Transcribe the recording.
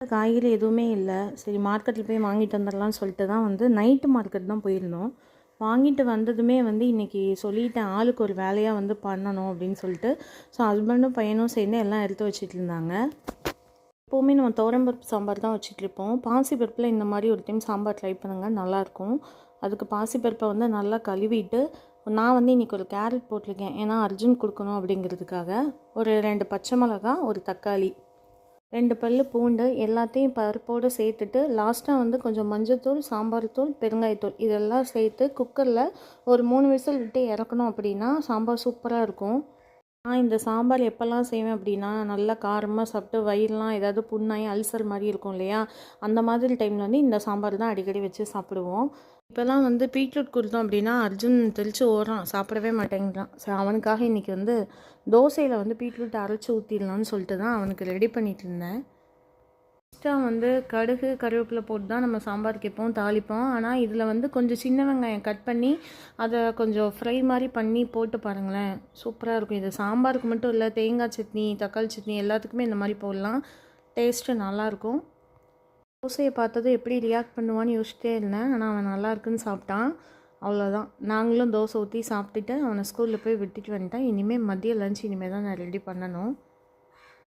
காய்கறி எதுவுமே இல்லை. சரி மார்க்கெட்டில் போய் வாங்கிட்டு வந்துடலான்னு சொல்லிட்டு தான் வந்து நைட்டு மார்க்கெட் தான் போயிருந்தோம். வாங்கிட்டு வந்ததுமே வந்து இன்றைக்கி சொல்லிட்டேன், ஆளுக்கு ஒரு வேலையாக வந்து பண்ணணும் அப்படின்னு சொல்லிட்டு. ஸோ ஹஸ்பண்டும் பையனும் சேர்ந்து எல்லாம் எடுத்து வச்சுட்டு இருந்தாங்க. எப்போவுமே நம்ம துவரம்பருப்பு சாம்பார் தான் வச்சுட்ருப்போம். பாசிப்பருப்பில் இந்த மாதிரி ஒரு டைம் சாம்பார் ட்ரை பண்ணுங்கள், நல்லாயிருக்கும். அதுக்கு பாசிப்பருப்பை வந்து நல்லா கழுவிட்டு, நான் வந்து இன்றைக்கி ஒரு கேரட் போட்டிருக்கேன், ஏன்னா அர்ஜுன் கொடுக்கணும் அப்படிங்கிறதுக்காக. ஒரு 2 பச்சை மிளகா, ஒரு தக்காளி, 2 பல் பூண்டு எல்லாத்தையும் பருப்போடு சேர்த்துட்டு லாஸ்ட்டாக வந்து கொஞ்சம் மஞ்சள்தூள், சாம்பார் தூள், பெருங்காயத்தூள் இதெல்லாம் சேர்த்து குக்கரில் ஒரு 3 விசில் விட்டு இறக்கணும் அப்படின்னா சாம்பார் சூப்பராக இருக்கும். நான் இந்த சாம்பார் எப்போல்லாம் செய்வேன் அப்படின்னா, நல்லா காரமாக சாப்பிட்டு வயிறுலாம் ஏதாவது புண்ணாகி அல்சர் மாதிரி இருக்கும் இல்லையா, அந்த மாதிரி டைமில் வந்து இந்த சாம்பார் தான் அடிக்கடி வச்சு சாப்பிடுவோம். இப்போல்லாம் வந்து பீட்ரூட் கொடுத்தோம் அப்படின்னா அர்ஜுன் தெளித்து ஓடுறான், சாப்பிடவே மாட்டேங்கிறான். ஸோ அவனுக்காக இன்றைக்கி வந்து தோசையில் வந்து பீட்ரூட் அரைச்சி ஊற்றிடலான்னு சொல்லிட்டு தான் அவனுக்கு ரெடி பண்ணிகிட்டு இருந்தேன். ஃபஸ்ட்டாக வந்து கடுகு கருவேப்பிலை போட்டு தான் நம்ம சாம்பாருக்கு எப்போவும் தாளிப்போம். ஆனால் இதில் வந்து கொஞ்சம் சின்ன வெங்காயம் கட் பண்ணி அதை கொஞ்சம் ஃப்ரை மாதிரி பண்ணி போட்டு பாருங்களேன், சூப்பராக இருக்கும். இது சாம்பாருக்கு மட்டும் இல்லை, தேங்காய் சட்னி, தக்காளி சட்னி எல்லாத்துக்குமே இந்த மாதிரி போடலாம். டேஸ்ட்டு நல்லாயிருக்கும். தோசையை பார்த்ததும் எப்படி ரியாக்ட் பண்ணுவான்னு யோசிச்சிட்டே இருந்தேன். ஆனால் அவன் நல்லா இருக்குன்னு சாப்பிட்டான். அவ்வளோதான், நாங்களும் தோசை ஊற்றி சாப்பிட்டுட்டு அவனை ஸ்கூலில் போய் விட்டுட்டு வந்துட்டேன். இனிமேல் மதியம் லஞ்ச் இனிமேல் தான் நான் ரெடி பண்ணணும்.